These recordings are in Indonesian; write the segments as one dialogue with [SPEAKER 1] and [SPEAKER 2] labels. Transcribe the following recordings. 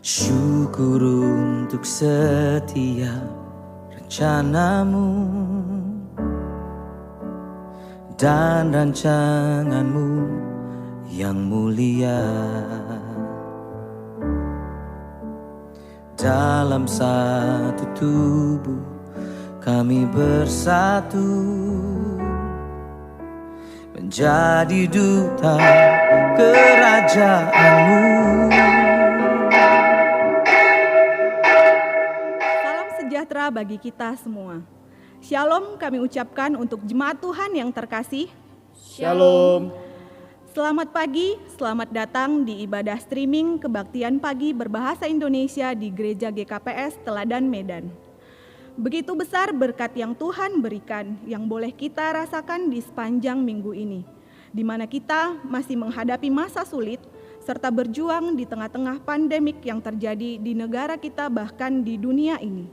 [SPEAKER 1] Syukur untuk setiap rencanamu dan rancanganmu yang mulia. Dalam satu tubuh kami bersatu menjadi duta kerajaan-Mu.
[SPEAKER 2] Salam sejahtera bagi kita semua. Shalom kami ucapkan untuk jemaat Tuhan yang terkasih.
[SPEAKER 3] Shalom.
[SPEAKER 2] Selamat pagi, selamat datang di ibadah streaming Kebaktian Pagi Berbahasa Indonesia di Gereja GKPS Teladan Medan. Begitu besar berkat yang Tuhan berikan yang boleh kita rasakan di sepanjang minggu ini, di mana kita masih menghadapi masa sulit serta berjuang di tengah-tengah pandemik yang terjadi di negara kita bahkan di dunia ini.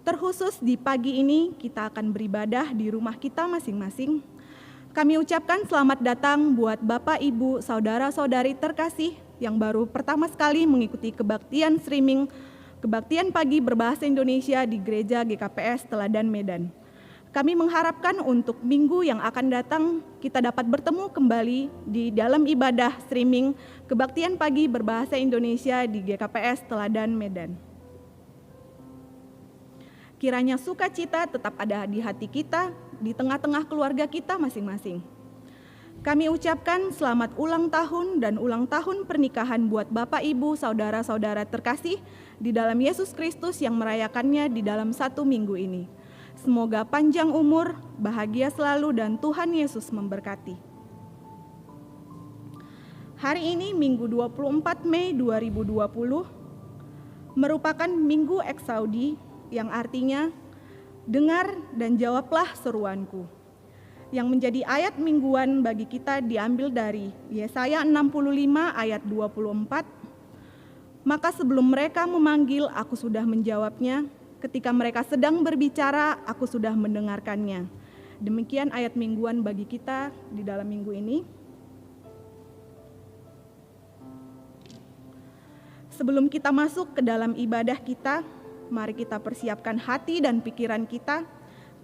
[SPEAKER 2] Terkhusus di pagi ini kita akan beribadah di rumah kita masing-masing. Kami ucapkan selamat datang buat Bapak, Ibu, Saudara-saudari terkasih yang baru pertama sekali mengikuti kebaktian streaming Kebaktian Pagi Berbahasa Indonesia di Gereja GKPS Teladan Medan. Kami mengharapkan untuk minggu yang akan datang kita dapat bertemu kembali di dalam ibadah streaming Kebaktian Pagi Berbahasa Indonesia di GKPS Teladan Medan. Kiranya sukacita tetap ada di hati kita, di tengah-tengah keluarga kita masing-masing. Kami ucapkan selamat ulang tahun dan ulang tahun pernikahan buat Bapak, Ibu, Saudara-saudara terkasih di dalam Yesus Kristus yang merayakannya di dalam satu minggu ini. Semoga panjang umur, bahagia selalu, dan Tuhan Yesus memberkati. Hari ini Minggu 24 Mei 2020 merupakan Minggu Eksaudi yang artinya dengar dan jawablah seruanku. Yang menjadi ayat mingguan bagi kita diambil dari Yesaya 65 ayat 24. Maka sebelum mereka memanggil, aku sudah menjawabnya. Ketika mereka sedang berbicara, aku sudah mendengarkannya. Demikian ayat mingguan bagi kita di dalam minggu ini. Sebelum kita masuk ke dalam ibadah kita, mari kita persiapkan hati dan pikiran kita.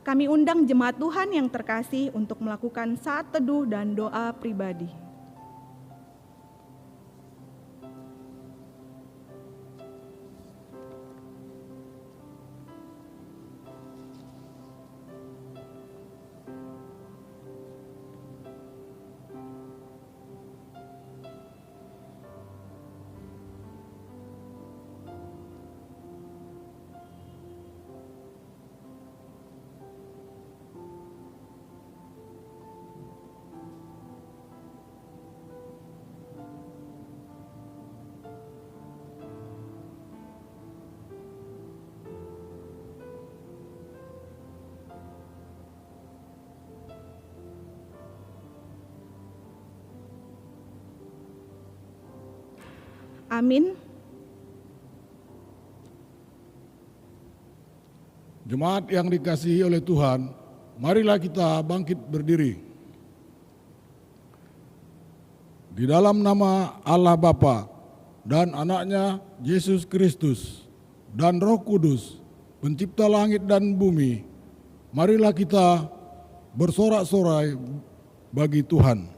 [SPEAKER 2] Kami undang jemaat Tuhan yang terkasih untuk melakukan saat teduh dan doa pribadi. Amin.
[SPEAKER 3] Jemaat yang dikasihi oleh Tuhan, marilah kita bangkit berdiri. Di dalam nama Allah Bapa dan anaknya Yesus Kristus dan Roh Kudus, pencipta langit dan bumi, marilah kita bersorak-sorai bagi Tuhan.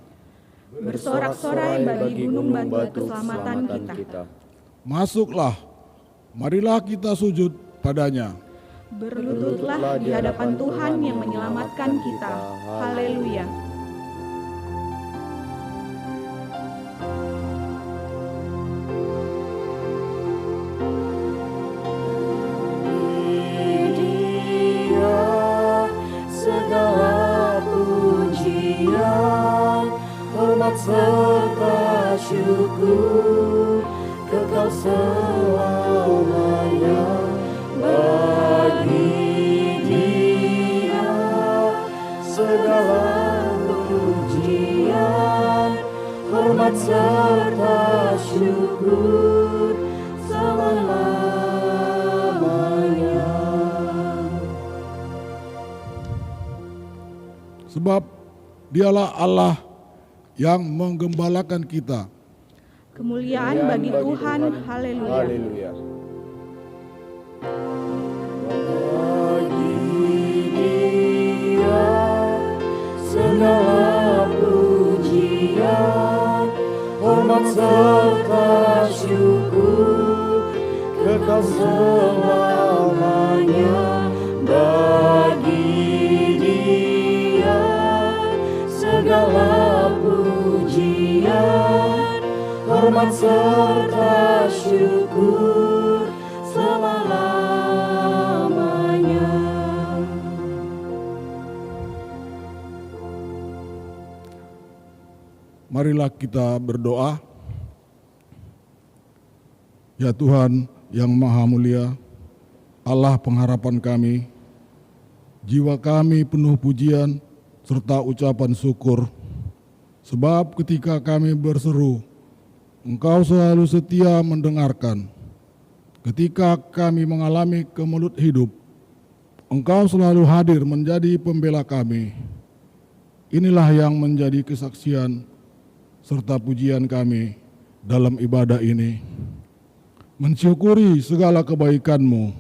[SPEAKER 2] Bersorak-sorai bagi gunung batu keselamatan kita.
[SPEAKER 3] Masuklah, marilah kita sujud padanya.
[SPEAKER 2] Berlututlah di hadapan Tuhan yang menyelamatkan kita. Haleluya.
[SPEAKER 4] Segala pujian, hormat serta syukur kekal selamanya bagi Dia. Segala pujian, hormat serta syukur selama-lamanya.
[SPEAKER 3] Sebab Dialah Allah yang menggembalakan kita.
[SPEAKER 2] Kemuliaan bagi Tuhan. Haleluya.
[SPEAKER 5] Haleluya.
[SPEAKER 4] Segala pujian, hormat serta syukur, kekal selamanya bagi Dia. Segala pujian, hormat serta syukur selama-lamanya.
[SPEAKER 3] Marilah kita berdoa. Ya Tuhan yang Maha Mulia, Allah pengharapan kami, jiwa kami penuh pujian serta ucapan syukur. Sebab ketika kami berseru, Engkau selalu setia mendengarkan. Ketika kami mengalami kemelut hidup, Engkau selalu hadir menjadi pembela kami. Inilah yang menjadi kesaksian serta pujian kami dalam ibadah ini. Mensyukuri segala kebaikan-Mu,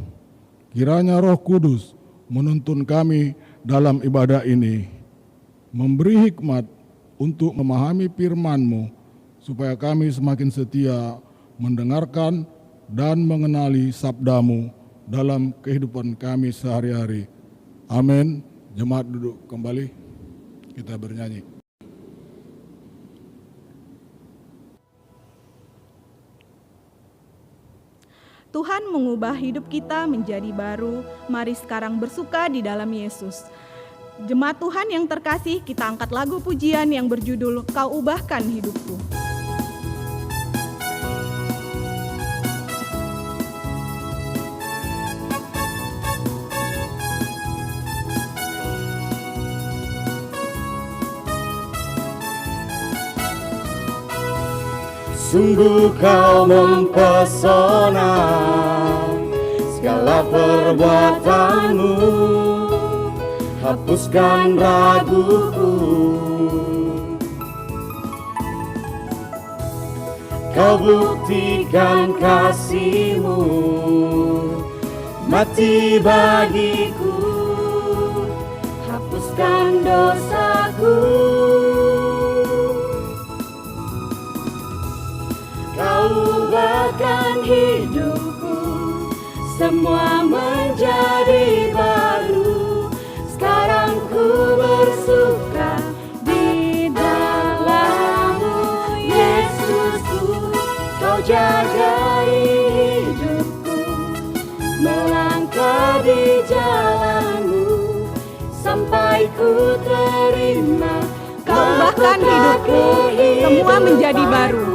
[SPEAKER 3] kiranya Roh Kudus menuntun kami dalam ibadah ini, memberi hikmat untuk memahami firman-Mu, supaya kami semakin setia mendengarkan dan mengenali sabda-Mu dalam kehidupan kami sehari-hari. Amin. Jemaat duduk kembali, kita bernyanyi.
[SPEAKER 2] Tuhan mengubah hidup kita menjadi baru. Mari sekarang bersuka di dalam Yesus. Jemaat Tuhan yang terkasih, kita angkat lagu pujian yang berjudul Kau Ubahkan Hidupku.
[SPEAKER 4] Sungguh kau mempesona, segala perbuatanmu hapuskan raguku. Kau buktikan kasih-Mu, mati bagiku, hapuskan dosaku. Kau ubahkan hidupku, semua menjadi baru. Sekarang ku bersuka di dalam-Mu, Yesusku. Kau jagai hidupku, melangkah di jalan-Mu, sampai ku terima.
[SPEAKER 2] Kau ubahkan hidupku, semua menjadi baru.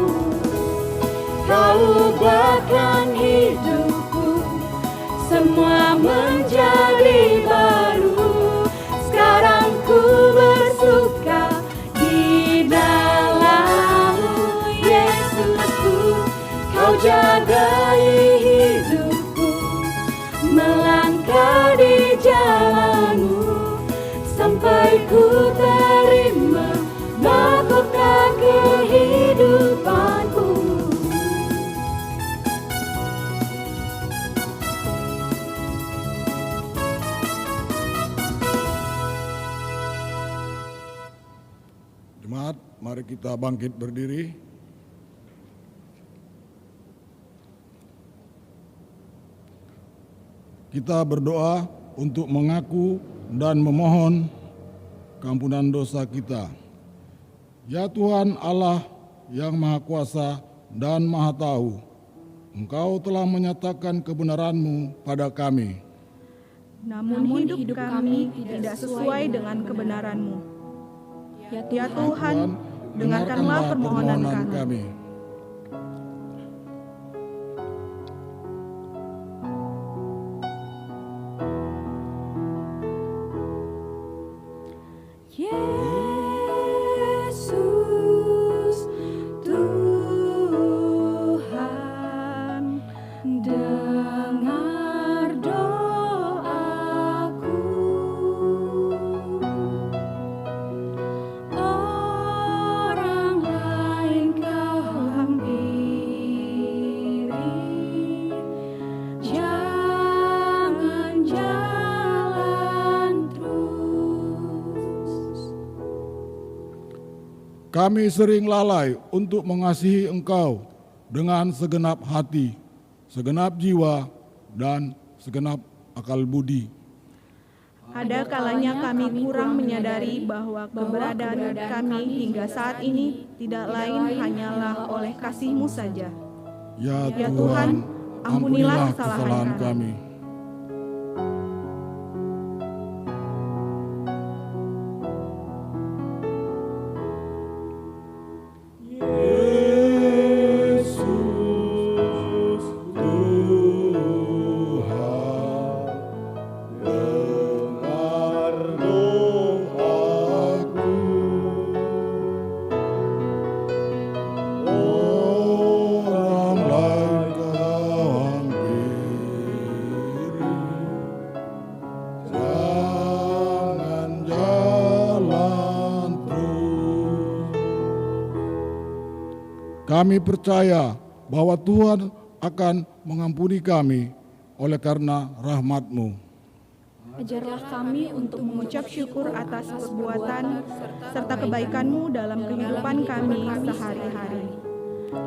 [SPEAKER 4] Kau ubahkan hidupku, semua menjadi baru. Sekarang ku bersuka di dalam-Mu, Yesusku. Kau jagai hidupku, melangkah di jalan-Mu, sampai ku terima mahkota kehidupanku.
[SPEAKER 3] Jemaat, mari kita bangkit berdiri. Kita berdoa untuk mengaku dan memohon keampunan dosa kita. Ya Tuhan Allah yang Maha Kuasa dan Maha Tahu, Engkau telah menyatakan kebenaran-Mu pada kami.
[SPEAKER 2] Namun hidup kami tidak sesuai dengan kebenaran-Mu. Ya Tuhan, dengarkanlah permohonan kami.
[SPEAKER 4] Yesus Tuhan, dengar doaku. Orang lain kau hampiri.
[SPEAKER 3] Kami sering lalai untuk mengasihi Engkau dengan segenap hati, segenap jiwa, dan segenap akal budi.
[SPEAKER 2] Ada kalanya kami kurang menyadari bahwa keberadaan kami hingga saat ini tidak lain hanyalah oleh kasih-Mu saja.
[SPEAKER 3] Ya
[SPEAKER 2] Ya
[SPEAKER 3] Tuhan,
[SPEAKER 2] Tuhan,
[SPEAKER 3] ampunilah kesalahan kami. Yesus Tuhan, dengar doaku. Orang lain kau hampiri, jangan jalan terus. Kami percaya bahwa Tuhan akan mengampuni kami oleh karena rahmat-Mu.
[SPEAKER 2] Ajarlah kami untuk mengucap syukur atas perbuatan serta kebaikan-Mu dalam kehidupan kami sehari-hari.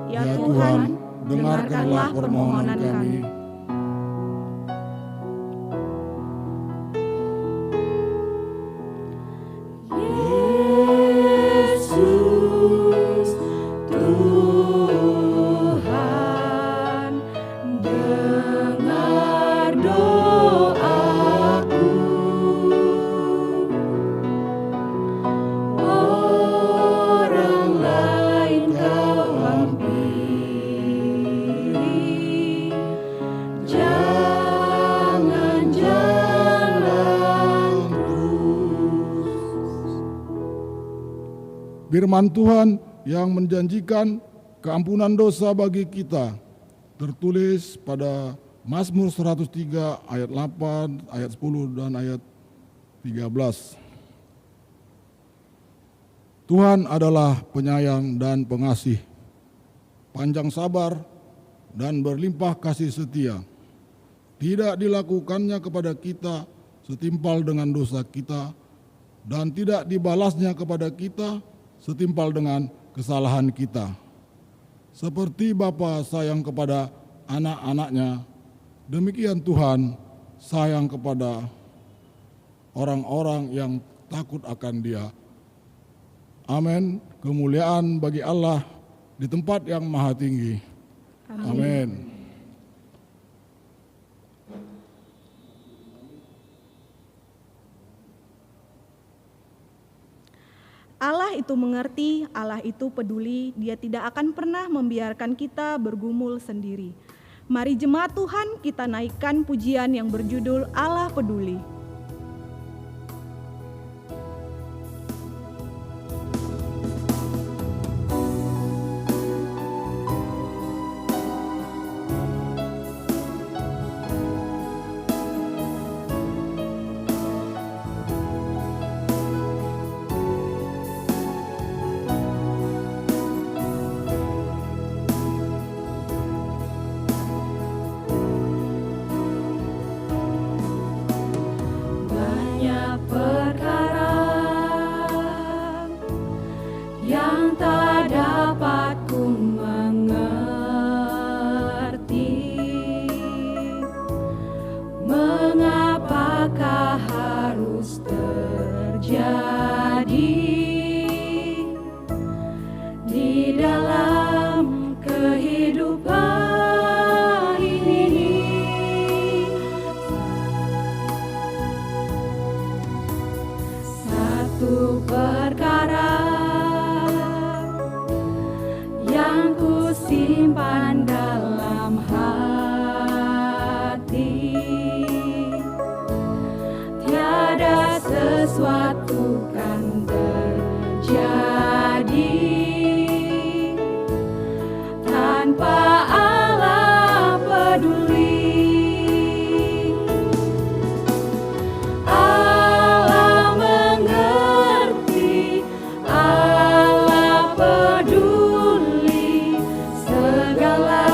[SPEAKER 2] Ya Tuhan, dengarkanlah permohonan kami.
[SPEAKER 4] Yesus Tuhan, dengar doaku. Orang lain kau hampiri, jangan jalan terus.
[SPEAKER 3] Firman Tuhan yang menjanjikan keampunan dosa bagi kita tertulis pada Mazmur 103 ayat 8, ayat 10 dan ayat 13. Tuhan adalah penyayang dan pengasih, panjang sabar dan berlimpah kasih setia. Tidak dilakukannya kepada kita setimpal dengan dosa kita, dan tidak dibalasnya kepada kita setimpal dengan kesalahan kita. Seperti Bapa sayang kepada anak-anaknya, demikian Tuhan sayang kepada orang-orang yang takut akan Dia. Amin. Kemuliaan bagi Allah di tempat yang maha tinggi. Amin.
[SPEAKER 2] Allah itu mengerti, Allah itu peduli, Dia tidak akan pernah membiarkan kita bergumul sendiri. Mari jemaat Tuhan, kita naikkan pujian yang berjudul Allah Peduli.
[SPEAKER 4] Banyak perkara yang tak dapat ku mengerti. Mengapakah harus terjadi di dalam kehidupan ini? Satu perkara yang ku simpan dalam hati, tiada sesuatu kan terjadi tanpa Allah peduli. Allah mengerti, Allah peduli segala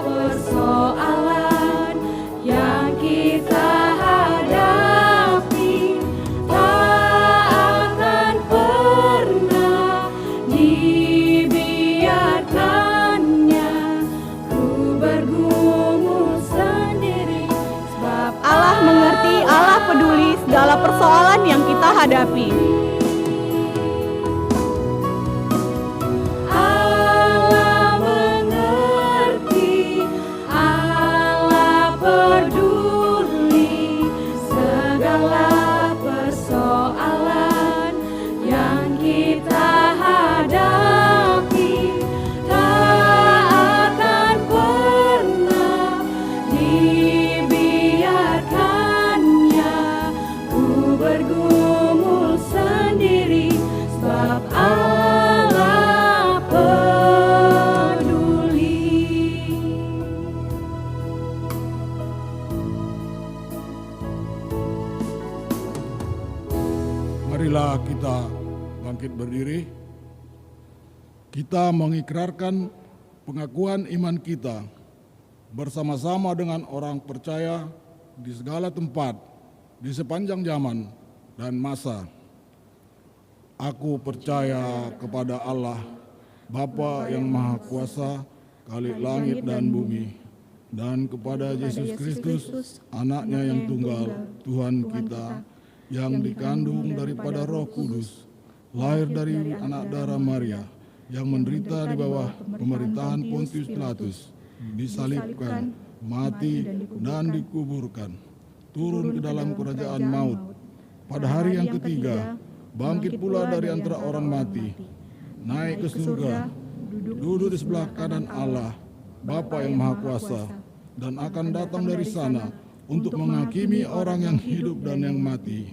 [SPEAKER 4] persoalan yang kita hadapi. Tak akan
[SPEAKER 2] hadapi.
[SPEAKER 4] Allah mengerti, Allah peduli segala persoalan yang kita hadapi. Tak akan pernah dibiarkannya ku bergumul sendiri, sebab Allah peduli.
[SPEAKER 3] Marilah kita bangkit berdiri. Kita mengikrarkan pengakuan iman kita bersama-sama dengan orang percaya di segala tempat, di sepanjang zaman dan masa. Aku percaya kepada Allah, Bapa yang Maha Kuasa, Khalik langit dan bumi, dan kepada Yesus Kristus, Anaknya yang tunggal, Tuhan kita, yang dikandung daripada Roh Kudus, lahir dari anak darah Maria, yang menderita di bawah pemerintahan Pontius Pilatus, disalibkan, mati, dan dikuburkan, turun ke dalam kerajaan maut. Pada hari yang ketiga, bangkit pula dari antara orang mati, naik ke surga, duduk di sebelah kanan Allah, Bapa yang Maha Kuasa, dan akan datang dari sana untuk menghakimi orang yang hidup dan yang mati.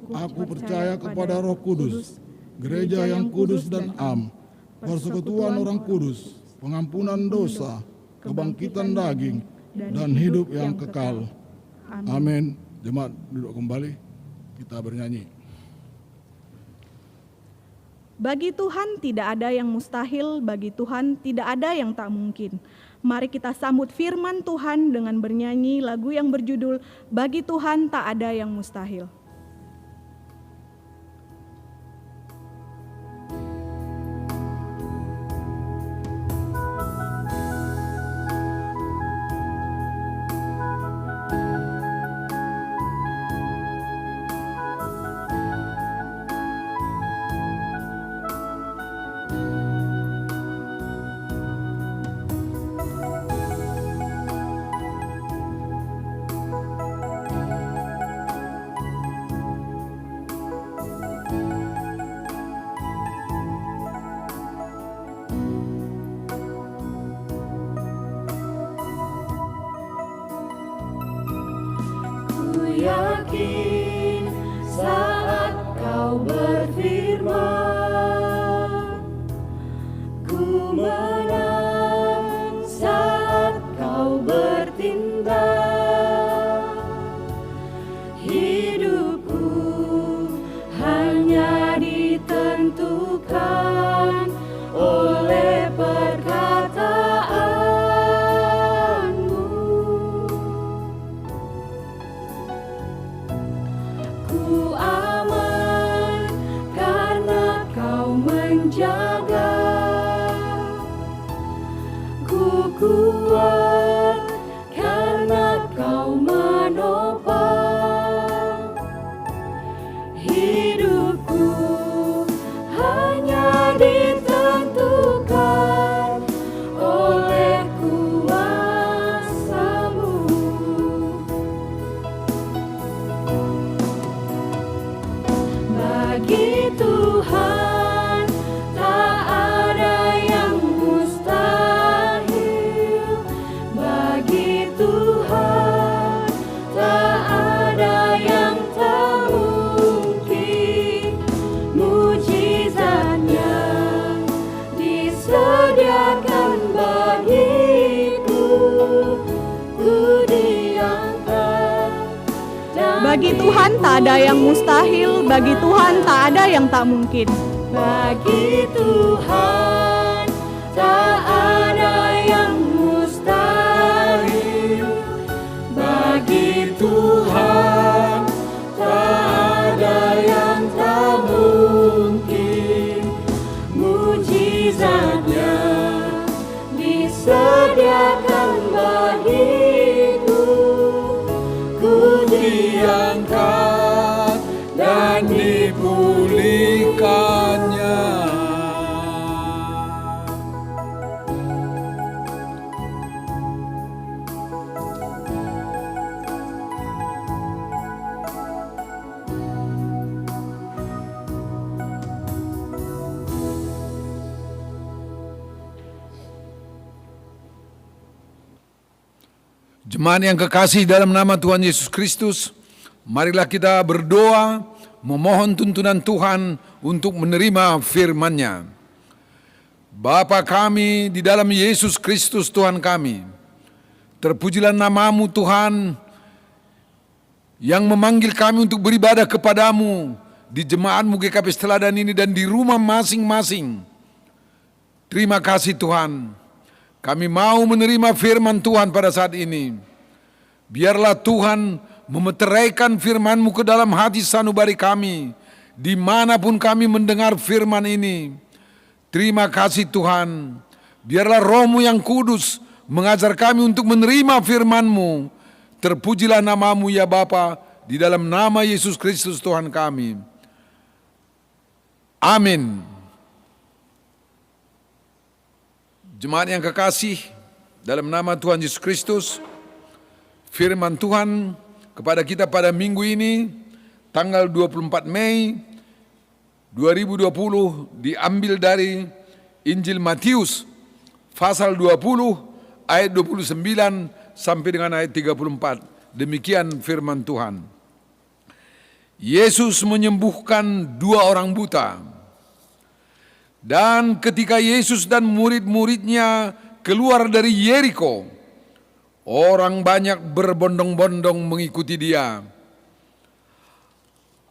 [SPEAKER 3] Aku percaya kepada Roh Kudus, gereja yang kudus dan am, persekutuan orang kudus, pengampunan dosa, kebangkitan daging, dan hidup yang kekal. Amin. Jemaat duduk kembali, kita bernyanyi.
[SPEAKER 2] Bagi Tuhan tidak ada yang mustahil, bagi Tuhan tidak ada yang tak mungkin. Mari kita sambut firman Tuhan dengan bernyanyi lagu yang berjudul Bagi Tuhan Tak Ada Yang Mustahil.
[SPEAKER 4] Yakin saat kau berfirman, ku menang saat kau bertindak. Hidupku hanya ditentukan oleh perkataanmu. Ku aman karena kau menjaga, ku kuat karena kau menopang. Hidupku hanya ditentukan oleh kuasa-Mu. Bagi Tuhan tak ada yang mustahil, bagi Tuhan tak ada yang tak mungkin. Mujizatnya disediakan bagiku, ku diangkat.
[SPEAKER 2] Bagi Tuhan tak ada yang mustahil, bagi Tuhan tak ada yang tak mungkin.
[SPEAKER 4] Bagi Tuhan tak ada yang mustahil, bagi Tuhan tak ada yang tak mungkin. Mujizatnya disediakan bagiku, ku diangkat dan
[SPEAKER 5] Jemaat yang kekasih dalam nama Tuhan Yesus Kristus, marilah kita berdoa memohon tuntunan Tuhan untuk menerima firman-Nya. Bapa kami di dalam Yesus Kristus Tuhan kami, terpujilah nama-Mu Tuhan yang memanggil kami untuk beribadah kepadamu di jemaat-Mu GKP Teladan ini dan di rumah masing-masing. Terima kasih Tuhan. Kami mau menerima firman Tuhan pada saat ini. Biarlah Tuhan memeteraikan firman-Mu ke dalam hati sanubari kami, dimanapun kami mendengar firman ini. Terima kasih Tuhan. Biarlah Roh-Mu yang kudus mengajar kami untuk menerima firman-Mu. Terpujilah nama-Mu ya Bapa, di dalam nama Yesus Kristus Tuhan kami. Amin. Jemaat yang kekasih, dalam nama Tuhan Yesus Kristus, firman Tuhan kepada kita pada minggu ini, tanggal 24 Mei 2020, diambil dari Injil Matius, pasal 20, ayat 29 sampai dengan ayat 34. Demikian firman Tuhan. Yesus menyembuhkan 2 orang buta. Dan ketika Yesus dan murid-muridnya keluar dari Yeriko, orang banyak berbondong-bondong mengikuti Dia.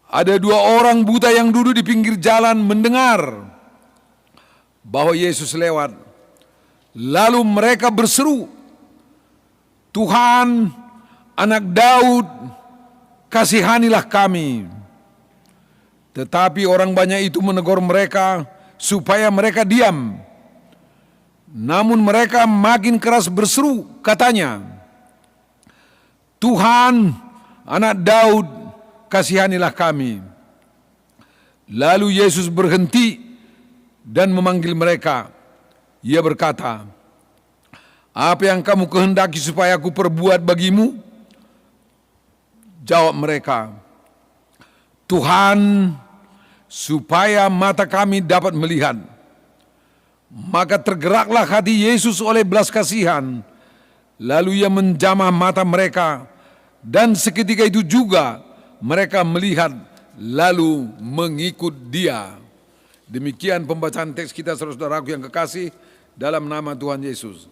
[SPEAKER 5] Ada 2 orang buta yang duduk di pinggir jalan mendengar bahwa Yesus lewat. Lalu mereka berseru, "Tuhan, Anak Daud, kasihanilah kami." Tetapi orang banyak itu menegur mereka supaya mereka diam. Namun mereka makin keras berseru, katanya, "Tuhan, Anak Daud, kasihanilah kami." Lalu Yesus berhenti dan memanggil mereka. Ia berkata, "Apa yang kamu kehendaki supaya aku perbuat bagimu?" Jawab mereka, "Tuhan, supaya mata kami dapat melihat." Maka tergeraklah hati Yesus oleh belas kasihan, lalu Ia menjamah mata mereka, dan seketika itu juga mereka melihat lalu mengikut Dia. Demikian pembacaan teks kita, saudara-saudaraku yang kekasih, dalam nama Tuhan Yesus.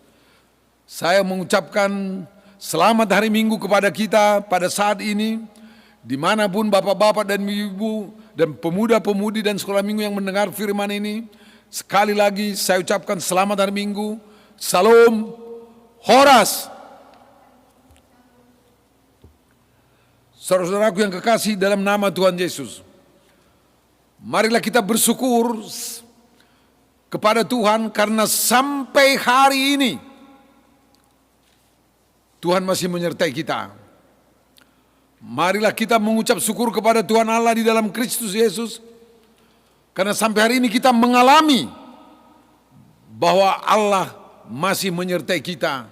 [SPEAKER 5] Saya mengucapkan selamat hari Minggu kepada kita pada saat ini, dimanapun bapak-bapak dan ibu dan pemuda-pemudi dan sekolah minggu yang mendengar firman ini. Sekali lagi saya ucapkan selamat hari Minggu. Salam Horas. Saudara-saudaraku yang kekasih dalam nama Tuhan Yesus, marilah kita bersyukur kepada Tuhan karena sampai hari ini Tuhan masih menyertai kita. Marilah kita mengucap syukur kepada Tuhan Allah di dalam Kristus Yesus, karena sampai hari ini kita mengalami bahwa Allah masih menyertai kita,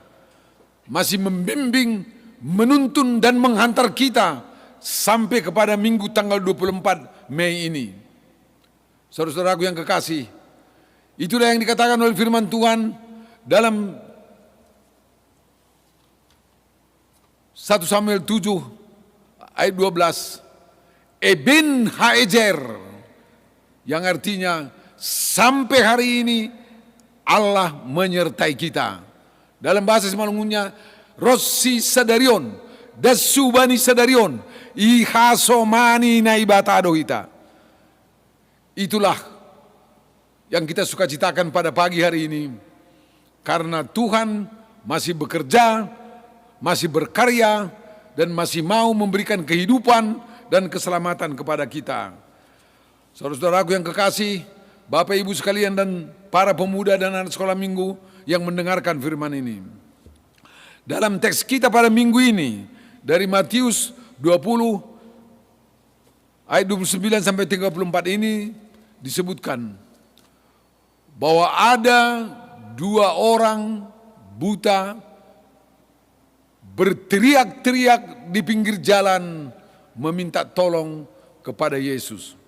[SPEAKER 5] masih membimbing, menuntun dan menghantar kita sampai kepada minggu tanggal 24 Mei ini. Saudara-saudaraku yang kekasih, itulah yang dikatakan oleh firman Tuhan dalam 1 Samuel 7 ayat 12, Eben Haejer, yang artinya sampai hari ini Allah menyertai kita. Dalam bahasa Semalungunya, Rossi Sadarion, Dasubani Sadarion, Ihasomani Naibatado kita. Itulah yang kita sukacitakan pada pagi hari ini, karena Tuhan masih bekerja, masih berkarya, dan masih mau memberikan kehidupan dan keselamatan kepada kita. Saudara-saudaraku yang kekasih, Bapak Ibu sekalian dan para pemuda dan anak sekolah minggu yang mendengarkan firman ini. Dalam teks kita pada minggu ini, dari Matius 20 ayat 29 sampai 34 ini disebutkan bahwa ada 2 orang buta berteriak-teriak di pinggir jalan meminta tolong kepada Yesus.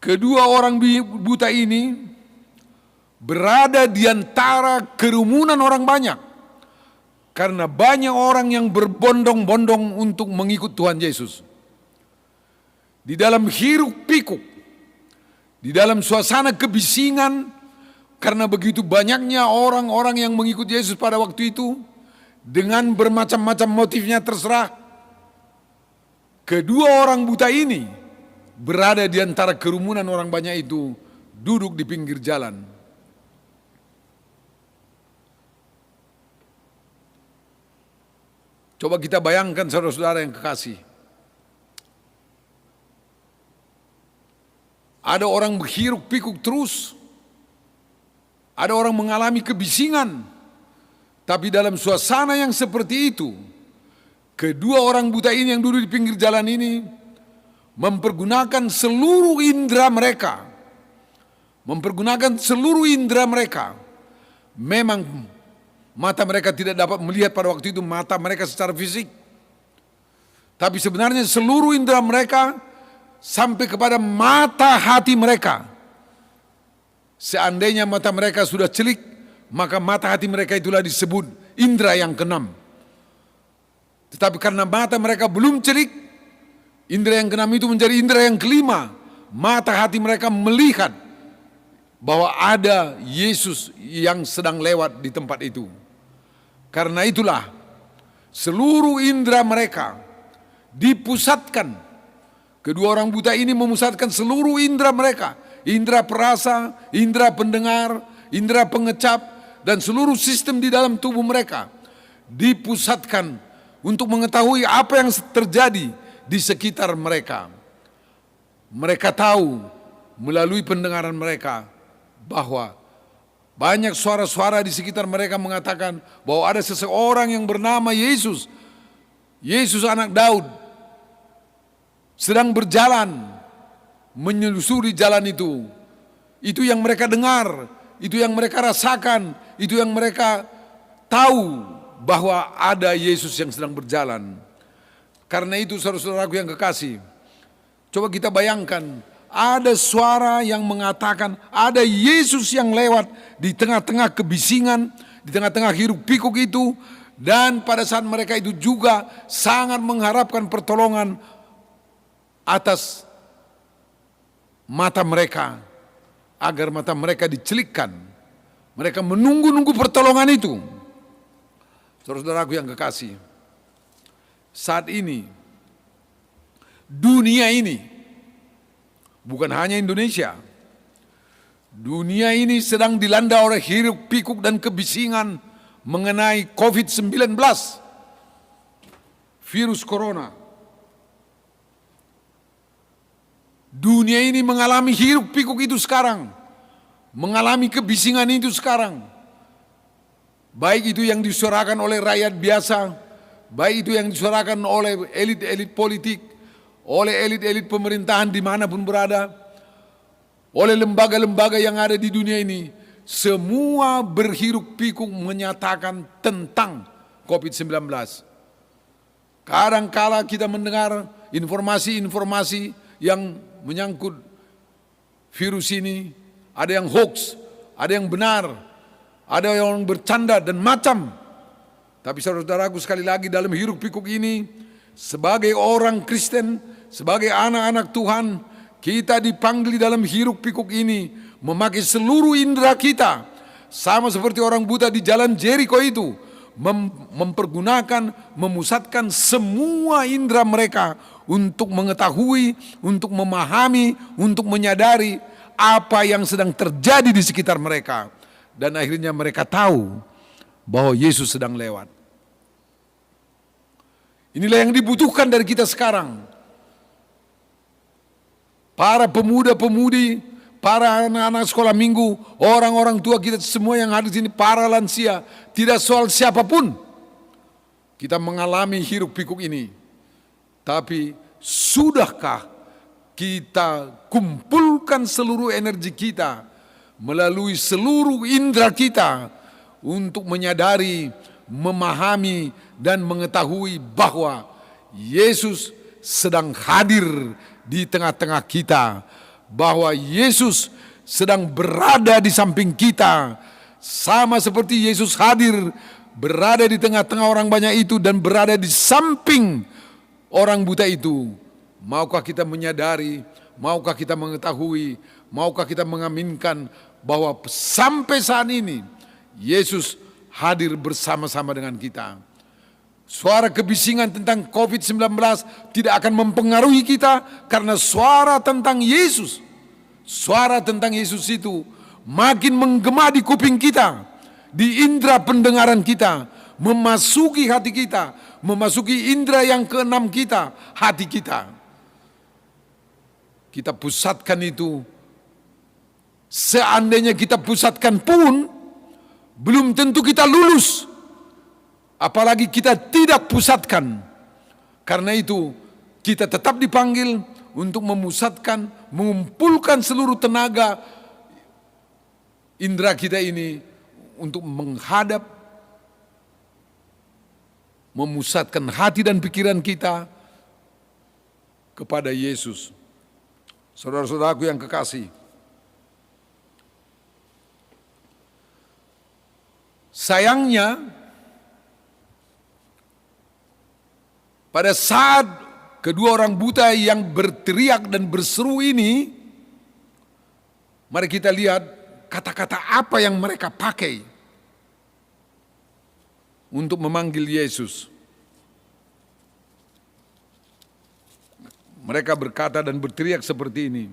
[SPEAKER 5] Kedua orang buta ini berada di antara kerumunan orang banyak. Karena banyak orang yang berbondong-bondong untuk mengikut Tuhan Yesus. Di dalam hiruk pikuk, di dalam suasana kebisingan, karena begitu banyaknya orang-orang yang mengikut Yesus pada waktu itu, dengan bermacam-macam motifnya terserah, kedua orang buta ini berada di antara kerumunan orang banyak itu, duduk di pinggir jalan. Coba kita bayangkan saudara-saudara yang kekasih. Ada orang berhiruk pikuk terus. Ada orang mengalami kebisingan. Tapi dalam suasana yang seperti itu, kedua orang buta ini yang duduk di pinggir jalan ini mempergunakan seluruh indera mereka. Mempergunakan seluruh indera mereka. Memang mata mereka tidak dapat melihat pada waktu itu mata mereka secara fisik. Tapi sebenarnya seluruh indera mereka sampai kepada mata hati mereka. Seandainya mata mereka sudah celik, maka mata hati mereka itulah disebut indera yang keenam. Tetapi karena mata mereka belum celik, indera yang keenam itu menjadi indera yang kelima. Mata hati mereka melihat bahwa ada Yesus yang sedang lewat di tempat itu. Karena itulah seluruh indera mereka dipusatkan. Kedua orang buta ini memusatkan seluruh indera mereka. Indera perasa, indera pendengar, indera pengecap, dan seluruh sistem di dalam tubuh mereka dipusatkan untuk mengetahui apa yang terjadi di sekitar mereka. Mereka tahu melalui pendengaran mereka bahwa banyak suara-suara di sekitar mereka mengatakan bahwa ada seseorang yang bernama Yesus. Yesus anak Daud sedang berjalan menyelusuri jalan itu. Itu yang mereka dengar, itu yang mereka rasakan, itu yang mereka tahu bahwa ada Yesus yang sedang berjalan. Karena itu saudara-saudaraku yang kekasih, coba kita bayangkan, ada suara yang mengatakan ada Yesus yang lewat di tengah-tengah kebisingan, di tengah-tengah hiruk pikuk itu, dan pada saat mereka itu juga sangat mengharapkan pertolongan atas mata mereka, agar mata mereka dicelikkan. Mereka menunggu-nunggu pertolongan itu. Saudara-saudaraku yang kekasih, saat ini dunia ini, bukan hanya Indonesia, dunia ini sedang dilanda oleh hiruk pikuk dan kebisingan mengenai COVID-19, virus corona. Dunia ini mengalami hiruk pikuk itu sekarang, mengalami kebisingan itu sekarang. Baik itu yang disuarakan oleh rakyat biasa, baik itu yang disuarakan oleh elit-elit politik, oleh elit-elit pemerintahan dimanapun berada, oleh lembaga-lembaga yang ada di dunia ini, semua berhiruk pikuk menyatakan tentang COVID-19. Kadang-kala kita mendengar informasi-informasi yang menyangkut virus ini, ada yang hoax, ada yang benar, ada yang bercanda dan macam. Tapi saudara-saudaraku sekali lagi, dalam hiruk pikuk ini, sebagai orang Kristen, sebagai anak-anak Tuhan, kita dipanggil dalam hiruk pikuk ini memakai seluruh indera kita, sama seperti orang buta di jalan Jericho itu, mempergunakan, memusatkan semua indera mereka untuk mengetahui, untuk memahami, untuk menyadari apa yang sedang terjadi di sekitar mereka. Dan akhirnya mereka tahu bahwa Yesus sedang lewat. Inilah yang dibutuhkan dari kita sekarang. Para pemuda-pemudi, para anak-anak sekolah minggu, orang-orang tua kita semua yang hadir di sini, para lansia, tidak soal siapapun kita mengalami hiruk pikuk ini. Tapi sudahkah kita kumpulkan seluruh energi kita melalui seluruh indera kita untuk menyadari, memahami, dan mengetahui bahwa Yesus sedang hadir di tengah-tengah kita, bahwa Yesus sedang berada di samping kita. Sama seperti Yesus hadir berada di tengah-tengah orang banyak itu dan berada di samping orang buta itu. Maukah kita menyadari, maukah kita mengetahui, maukah kita mengaminkan bahwa sampai saat ini Yesus hadir bersama-sama dengan kita. Suara kebisingan tentang COVID-19 tidak akan mempengaruhi kita karena suara tentang Yesus. Suara tentang Yesus itu makin menggema di kuping kita, di indera pendengaran kita, memasuki hati kita, memasuki indera yang keenam kita, hati kita. Kita pusatkan itu. Seandainya kita pusatkan pun, belum tentu kita lulus. Apalagi kita tidak pusatkan. Karena itu kita tetap dipanggil untuk memusatkan, mengumpulkan seluruh tenaga indera kita ini untuk menghadap, memusatkan hati dan pikiran kita kepada Yesus. Saudara-saudaraku yang kekasih, sayangnya pada saat kedua orang buta yang berteriak dan berseru ini, mari kita lihat kata-kata apa yang mereka pakai untuk memanggil Yesus. Mereka berkata dan berteriak seperti ini.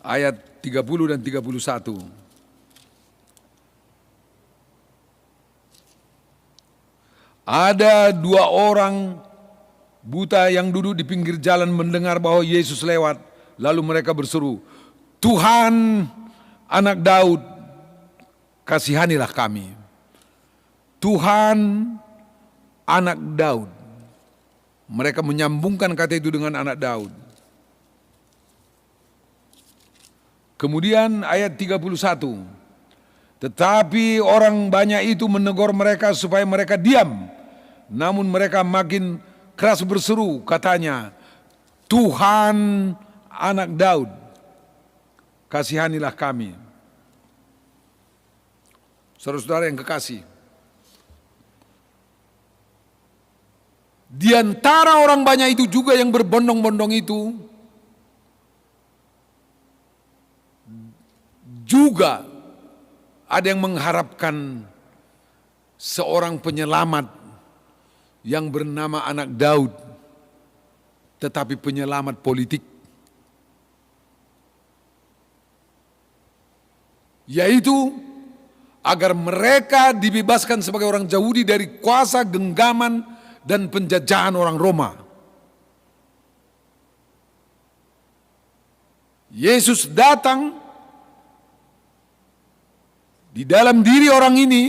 [SPEAKER 5] Ayat 30 dan 31. Ada dua orang buta yang duduk di pinggir jalan mendengar bahwa Yesus lewat. Lalu mereka berseru, Tuhan, Anak Daud, kasihanilah kami. Tuhan, Anak Daud. Mereka menyambungkan kata itu dengan Anak Daud. Kemudian ayat 31. Tetapi orang banyak itu menegur mereka supaya mereka diam. Namun mereka makin keras berseru, katanya, Tuhan, Anak Daud, kasihanilah kami. Saudara-saudara yang kekasih, di antara orang banyak itu juga yang berbondong-bondong itu juga ada yang mengharapkan seorang penyelamat yang bernama Anak Daud, tetapi penyelamat politik, yaitu agar mereka dibebaskan sebagai orang Yahudi dari kuasa genggaman dan penjajahan orang Roma. Yesus datang di dalam diri orang ini.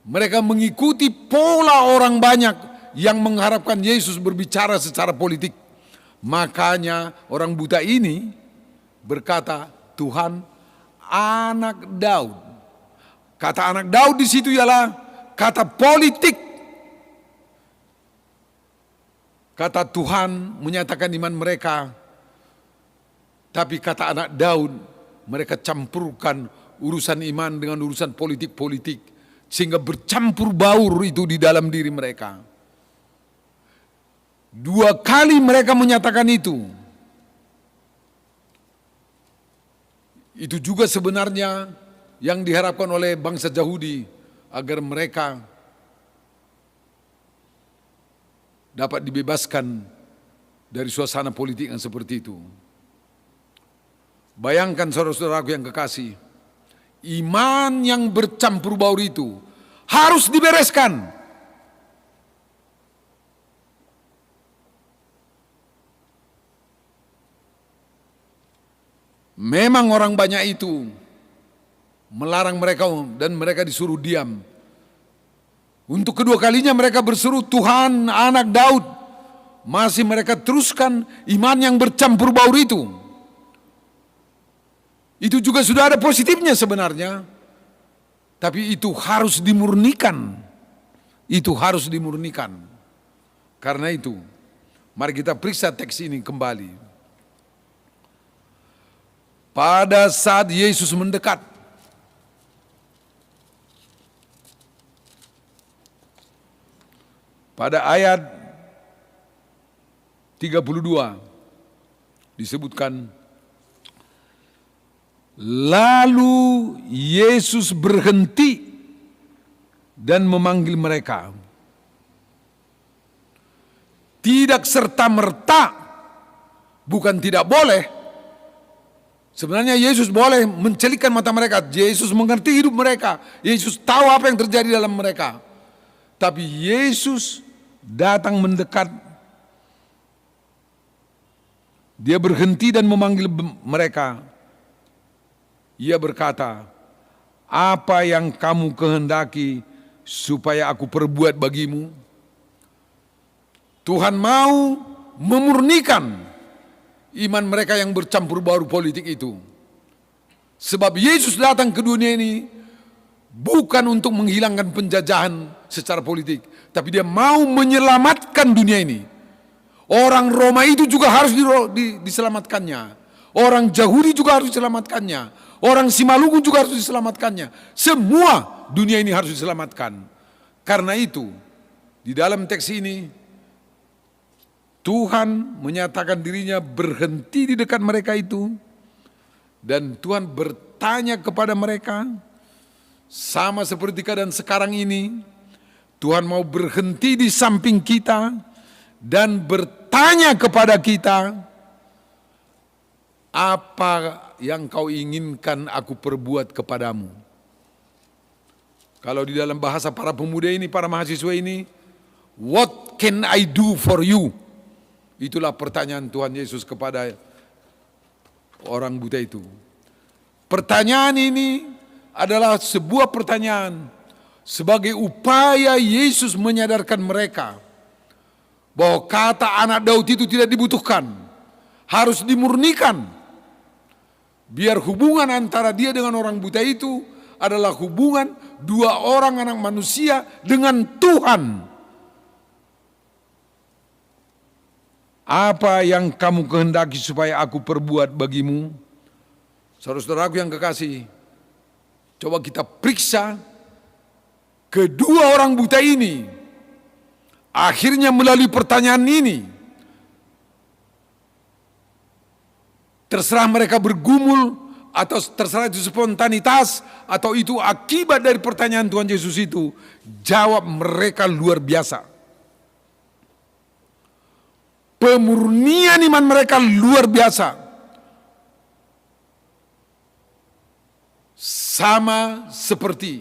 [SPEAKER 5] Mereka mengikuti pola orang banyak yang mengharapkan Yesus berbicara secara politik. Makanya orang buta ini berkata, Tuhan, Anak Daud. Kata Anak Daud di situ ialah kata politik. Kata Tuhan menyatakan iman mereka. Tapi kata Anak Daud, mereka campurkan urusan iman dengan urusan politik-politik. Sehingga bercampur baur itu di dalam diri mereka. Dua kali mereka menyatakan itu. Itu juga sebenarnya yang diharapkan oleh bangsa Yahudi agar mereka dapat dibebaskan dari suasana politik yang seperti itu. Bayangkan saudara-saudaraku yang kekasih, iman yang bercampur baur itu harus dibereskan. Memang orang banyak itu melarang mereka dan mereka disuruh diam. Untuk kedua kalinya mereka berseru, Tuhan, Anak Daud. Masih mereka teruskan iman yang bercampur baur itu. Itu juga sudah ada positifnya sebenarnya. Tapi itu harus dimurnikan. Itu harus dimurnikan. Karena itu, mari kita periksa teks ini kembali. pada saat Yesus mendekat. Pada ayat 32 disebutkan, lalu Yesus berhenti dan memanggil mereka. Tidak serta-merta, bukan tidak boleh. Sebenarnya Yesus boleh mencelikkan mata mereka. Yesus mengerti hidup mereka. Yesus tahu apa yang terjadi dalam mereka. Tapi Yesus datang mendekat. Dia berhenti dan memanggil mereka. Ia berkata, apa yang kamu kehendaki supaya aku perbuat bagimu? Tuhan mau memurnikan iman mereka yang bercampur baur politik itu. Sebab Yesus datang ke dunia ini bukan untuk menghilangkan penjajahan secara politik, tapi dia mau menyelamatkan dunia ini. Orang Roma itu juga harus diselamatkannya. Orang Yahudi juga harus diselamatkannya. Orang Simalungun juga harus diselamatkannya. Semua dunia ini harus diselamatkan. Karena itu, di dalam teks ini, Tuhan menyatakan dirinya berhenti di dekat mereka itu. Dan Tuhan bertanya kepada mereka, sama seperti keadaan sekarang ini, Tuhan mau berhenti di samping kita dan bertanya kepada kita, apa yang kau inginkan aku perbuat kepadamu? Kalau di dalam bahasa para pemuda ini, para mahasiswa ini, what can I do for you? Itulah pertanyaan Tuhan Yesus kepada orang buta itu. Pertanyaan ini adalah sebuah pertanyaan sebagai upaya Yesus menyadarkan mereka bahwa kata anak Daud itu tidak dibutuhkan, harus dimurnikan. Biar hubungan antara dia dengan orang buta itu adalah hubungan dua orang anak manusia dengan Tuhan. Apa yang kamu kehendaki supaya aku perbuat bagimu? Saudara-saudaraku yang kekasih, coba kita periksa kedua orang buta ini. Akhirnya melalui pertanyaan ini, terserah mereka bergumul atau terserah itu spontanitas atau itu akibat dari pertanyaan Tuhan Yesus itu, jawab mereka luar biasa. Pemurnian iman mereka luar biasa. Sama seperti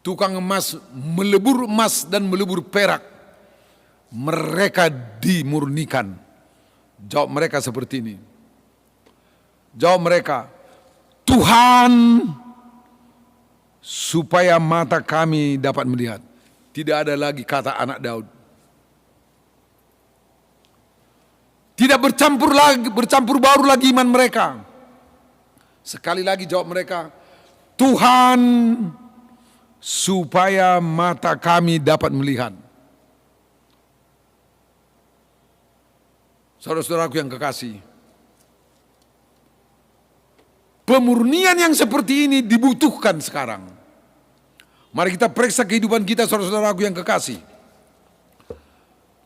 [SPEAKER 5] tukang emas melebur emas dan melebur perak, mereka dimurnikan. Jawab mereka seperti ini. Jawab mereka, Tuhan, supaya mata kami dapat melihat. Tidak ada lagi kata anak Daud. Tidak bercampur baur lagi iman mereka. Sekali lagi jawab mereka, Tuhan, supaya mata kami dapat melihat. Saudara-saudaraku yang kekasih, pemurnian yang seperti ini dibutuhkan sekarang. Mari kita periksa kehidupan kita, saudara-saudaraku yang kekasih.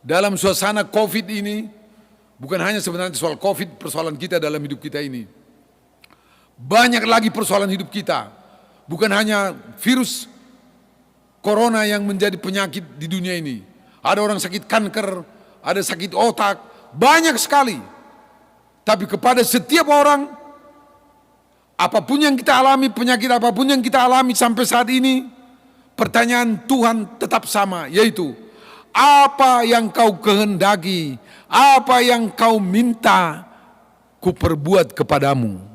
[SPEAKER 5] Dalam suasana COVID ini, bukan hanya sebenarnya soal COVID, persoalan kita dalam hidup kita ini. Banyak lagi persoalan hidup kita. Bukan hanya virus corona yang menjadi penyakit di dunia ini. Ada orang sakit kanker, ada sakit otak, banyak sekali. Tapi kepada setiap orang, apapun yang kita alami, penyakit apapun yang kita alami sampai saat ini, pertanyaan Tuhan tetap sama, yaitu apa yang kau kehendaki, apa yang kau minta, ku perbuat kepadamu.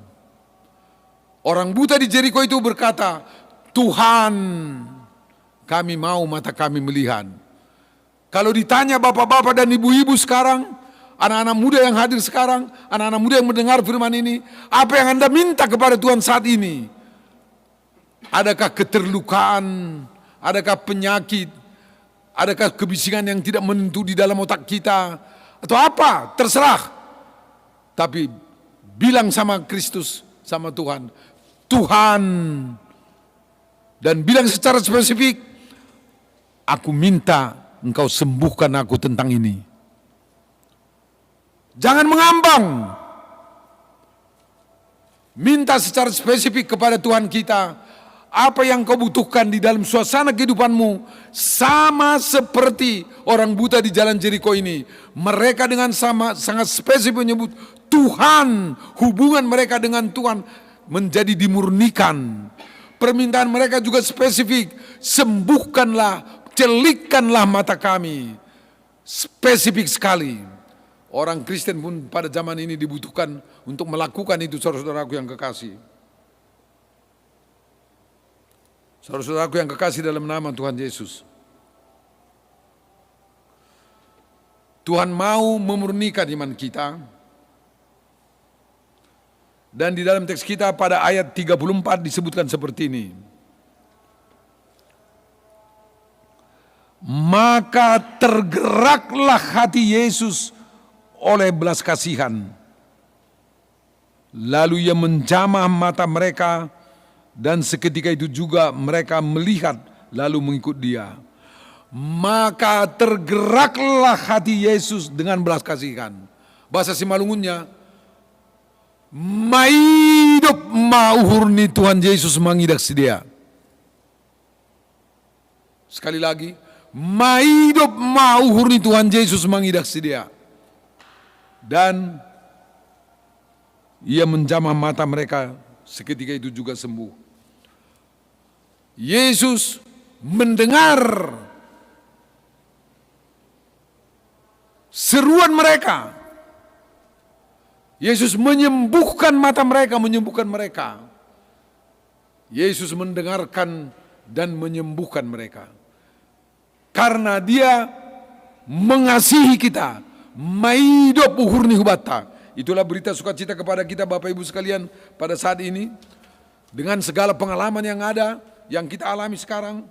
[SPEAKER 5] Orang buta di Jeriko itu berkata, Tuhan, kami mau mata kami melihat. Kalau ditanya bapak-bapak dan ibu-ibu sekarang, anak-anak muda yang hadir sekarang, anak-anak muda yang mendengar firman ini, apa yang Anda minta kepada Tuhan saat ini? Adakah keterlukaan, adakah penyakit, adakah kebisingan yang tidak menentu di dalam otak kita, atau apa? Terserah. Tapi bilang sama Kristus, sama Tuhan, Tuhan, dan bilang secara spesifik, aku minta Engkau sembuhkan aku tentang ini. Jangan mengambang. Minta secara spesifik kepada Tuhan kita, apa yang kau butuhkan di dalam suasana kehidupanmu, sama seperti orang buta di jalan Jeriko ini. Mereka dengan sangat spesifik menyebut Tuhan, hubungan mereka dengan Tuhan menjadi dimurnikan. Permintaan mereka juga spesifik, sembuhkanlah, celikkanlah mata kami. Spesifik sekali. Orang Kristen pun pada zaman ini dibutuhkan untuk melakukan itu, saudara-saudaraku yang kekasih. Saudara-saudaraku yang kekasih dalam nama Tuhan Yesus. Tuhan mau memurnikan iman kita. Dan di dalam teks kita pada ayat 34 disebutkan seperti ini. Maka tergeraklah hati Yesus oleh belas kasihan. Lalu ia menjamah mata mereka, dan seketika itu juga mereka melihat lalu mengikut dia. Maka tergeraklah hati Yesus dengan belas kasihan. Bahasa Simalungunnya, maidop mauhurni Tuhan Yesus mangidak sedia. Sekali lagi, maidop mauhurni Tuhan Yesus mangidak sedia. Dan ia menjamah mata mereka, seketika itu juga sembuh. Yesus mendengar seruan mereka. Yesus menyembuhkan mata mereka, menyembuhkan mereka. Yesus mendengarkan dan menyembuhkan mereka. Karena dia mengasihi kita. Maidop uhurni hubata. Itulah berita sukacita kepada kita Bapak Ibu sekalian pada saat ini. Dengan segala pengalaman yang ada, yang kita alami sekarang.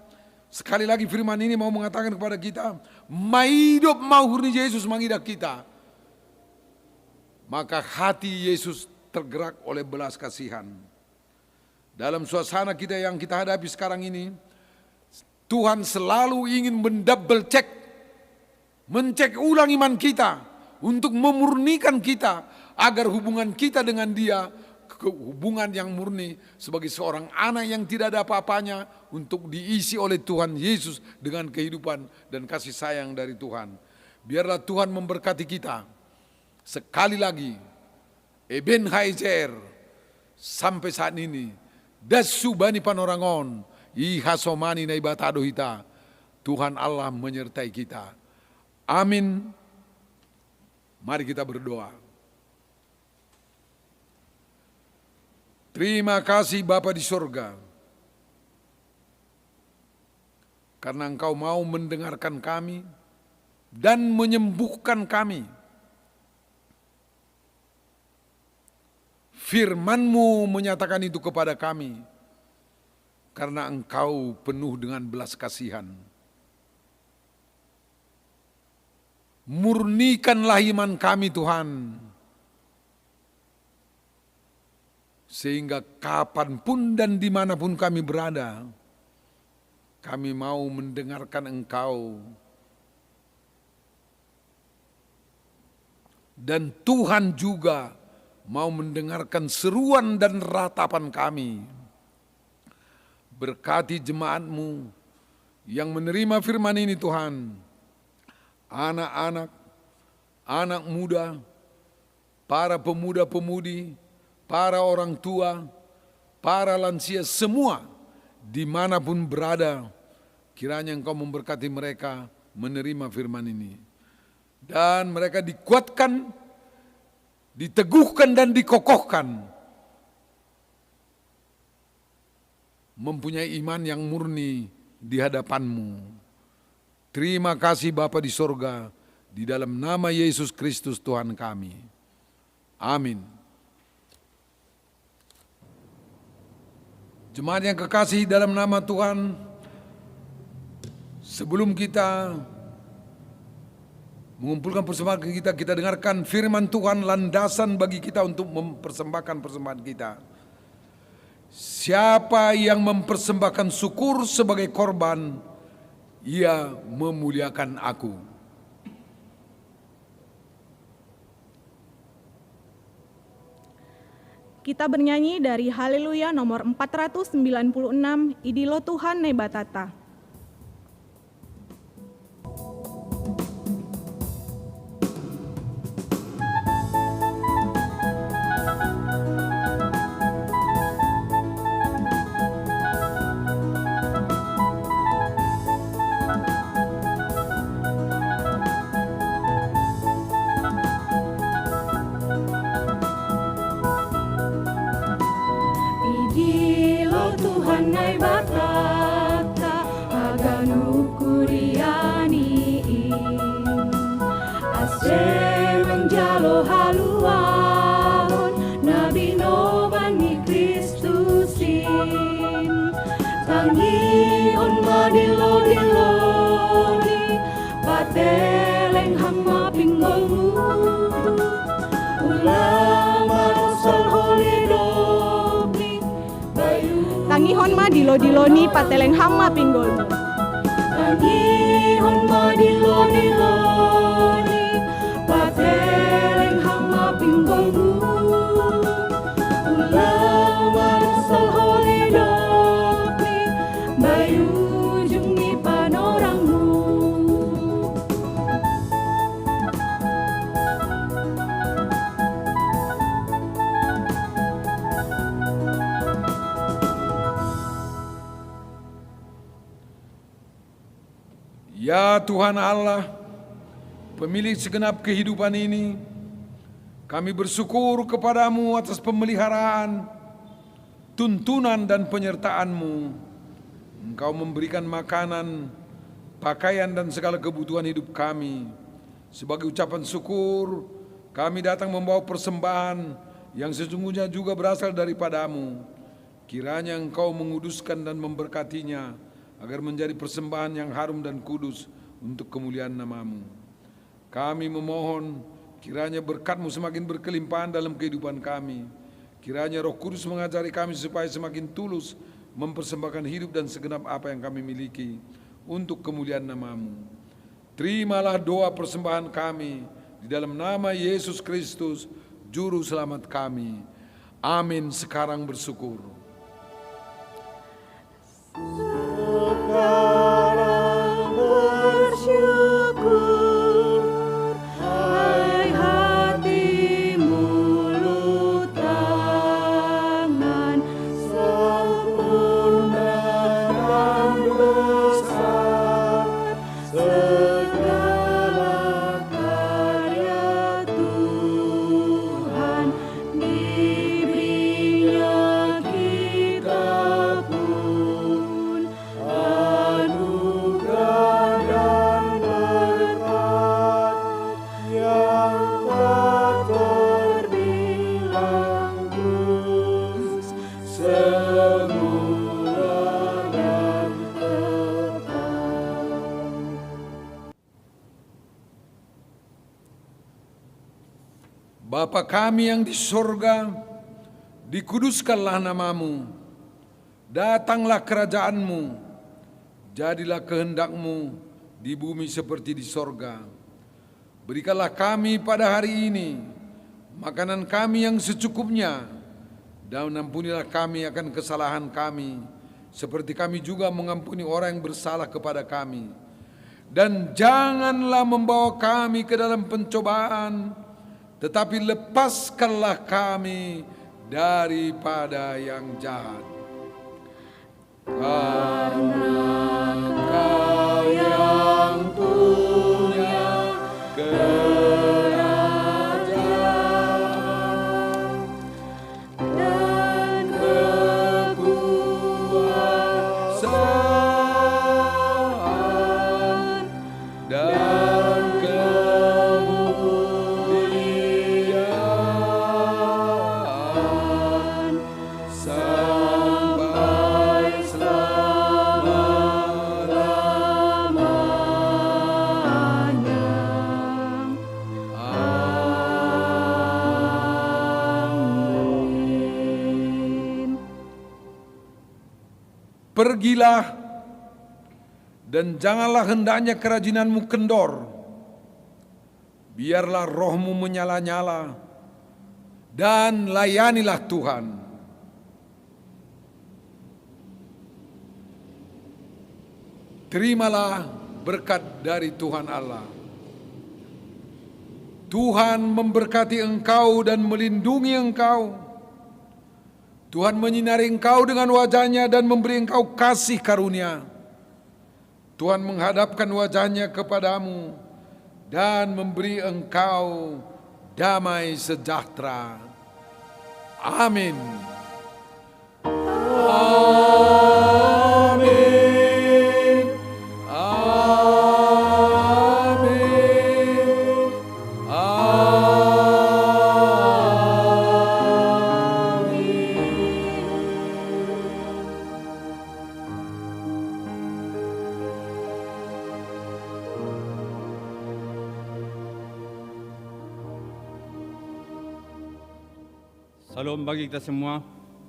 [SPEAKER 5] Sekali lagi firman ini mau mengatakan kepada kita, maidop mauhurni Yesus mengidak kita. Maka hati Yesus tergerak oleh belas kasihan. Dalam suasana kita yang kita hadapi sekarang ini, Tuhan selalu ingin mendouble check, mencek ulang iman kita untuk memurnikan kita agar hubungan kita dengan Dia, hubungan yang murni sebagai seorang anak yang tidak ada apa-apanya, untuk diisi oleh Tuhan Yesus dengan kehidupan dan kasih sayang dari Tuhan. Biarlah Tuhan memberkati kita. Sekali lagi, Eben Haizer sampai saat ini, dasubani panorangon, ihasomani naibatado hita, Tuhan Allah menyertai kita. Amin. Mari kita berdoa. Terima kasih Bapa di sorga, karena Engkau mau mendengarkan kami dan menyembuhkan kami. Firman-Mu menyatakan itu kepada kami, karena Engkau penuh dengan belas kasihan. Murnikanlah iman kami Tuhan, sehingga kapanpun dan dimanapun kami berada, kami mau mendengarkan Engkau. Dan Tuhan juga mau mendengarkan seruan dan ratapan kami. Berkati jemaat-Mu yang menerima firman ini Tuhan. Anak-anak, anak muda, para pemuda-pemudi, para orang tua, para lansia, semua dimanapun berada, kiranya Engkau memberkati mereka menerima firman ini. Dan mereka dikuatkan, diteguhkan dan dikokohkan, mempunyai iman yang murni di hadapan-Mu. Terima kasih Bapa di sorga, di dalam nama Yesus Kristus Tuhan kami. Amin. Jemaat yang kekasih dalam nama Tuhan, sebelum kita mengumpulkan persembahan kita, kita dengarkan firman Tuhan, landasan bagi kita untuk mempersembahkan persembahan kita. Siapa yang mempersembahkan syukur sebagai korban, ia memuliakan aku.
[SPEAKER 2] Kita bernyanyi dari Haleluya nomor 496, Idilo Tuhan Nebatata.
[SPEAKER 4] Idilo Tuhan ay batata aganu kuriani ase menjalo haluahon nabi noban ni Kristusin tangion madilo-diloni pateleng hama pinggolmu ulang marosal holidoni
[SPEAKER 2] Tangihon ma dilo-diloni pateleng hama pinggolmu.
[SPEAKER 4] Tangihon madilo-diloni pateleng hama pinggolmu ulang marosal holidoni bayu jungi panorangmu.
[SPEAKER 5] Ya Tuhan Allah, pemilik segenap kehidupan ini, kami bersyukur kepadamu atas pemeliharaan, tuntunan dan penyertaan-Mu. Engkau memberikan makanan, pakaian dan segala kebutuhan hidup kami. Sebagai ucapan syukur, kami datang membawa persembahan yang sesungguhnya juga berasal daripada-Mu. Kiranya Engkau menguduskan dan memberkatinya, agar menjadi persembahan yang harum dan kudus untuk kemuliaan nama-Mu. Kami memohon kiranya berkat-Mu semakin berkelimpahan dalam kehidupan kami. Kiranya Roh Kudus mengajari kami supaya semakin tulus mempersembahkan hidup dan segenap apa yang kami miliki untuk kemuliaan nama-Mu. Terimalah doa persembahan kami di dalam nama Yesus Kristus, Juru Selamat kami. Amin. Sekarang bersyukur.
[SPEAKER 4] Sekarang bersyukur, hai hati, mulut, tangan, sempurna dan besar, segala karya Tuhan diberinya kita pun anugerah dan berkat yang tak terbilang terus semula dan tetap.
[SPEAKER 5] Bapa kami yang di sorga, dikuduskanlah nama-Mu, datanglah kerajaan-Mu, jadilah kehendak-Mu di bumi seperti di sorga. Berikanlah kami pada hari ini makanan kami yang secukupnya, dan ampunilah kami akan kesalahan kami, seperti kami juga mengampuni orang yang bersalah kepada kami. Dan janganlah membawa kami ke dalam pencobaan, tetapi lepaskanlah kami daripada yang jahat. Karena Engkau yang punya kerajaan
[SPEAKER 4] Dan
[SPEAKER 5] kekuasaan dan kemuliaan sampai selama-lamanya. pergilah dan janganlah hendaknya kerajinanmu kendor. Biarlah rohmu menyala-nyala dan layanilah Tuhan. Terimalah berkat dari Tuhan Allah. Tuhan memberkati engkau dan melindungi engkau. Tuhan menyinari engkau dengan wajah-Nya dan memberi engkau kasih karunia. Tuhan menghadapkan wajah-Nya kepadamu dan memberi engkau damai sejahtera. Amin. Amin. Amin.
[SPEAKER 6] Salam bagi kita semua,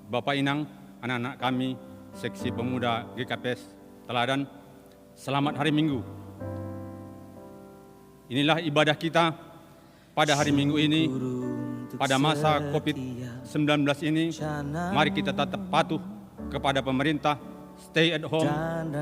[SPEAKER 6] Bapak Inang, anak-anak kami, Seksi Pemuda GKPS Teladan. Selamat Hari Minggu. Inilah ibadah kita pada hari Minggu ini, pada masa COVID-19 ini. Mari kita tetap patuh kepada pemerintah, stay at home.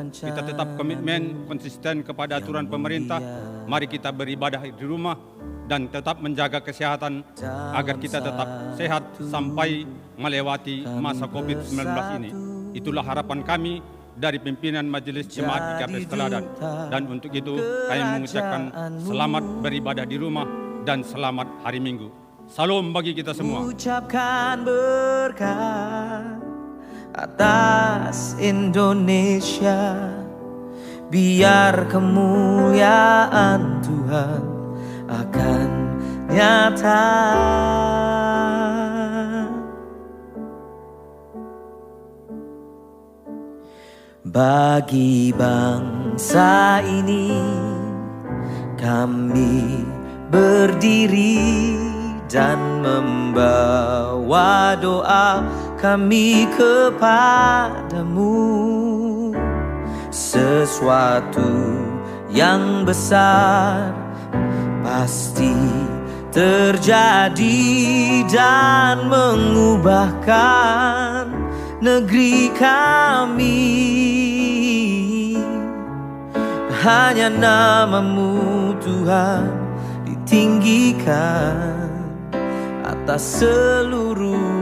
[SPEAKER 6] Kita tetap komitmen, konsisten kepada aturan pemerintah. Mari kita beribadah di rumah dan tetap menjaga kesehatan agar kita tetap sehat sampai melewati masa COVID-19 ini. Itulah harapan kami dari pimpinan Majelis Jemaat GKPS Teladan. Dan untuk itu kami mengucapkan selamat beribadah di rumah dan selamat hari Minggu. Salam bagi kita semua.
[SPEAKER 1] Ucapkan berkat atas Indonesia, biar kemuliaan Tuhan akan nyata. Bagi bangsa ini kami berdiri dan membawa doa kami kepadamu. Sesuatu yang besar pasti terjadi dan mengubahkan negeri kami. Hanya nama-Mu Tuhan ditinggikan atas seluruh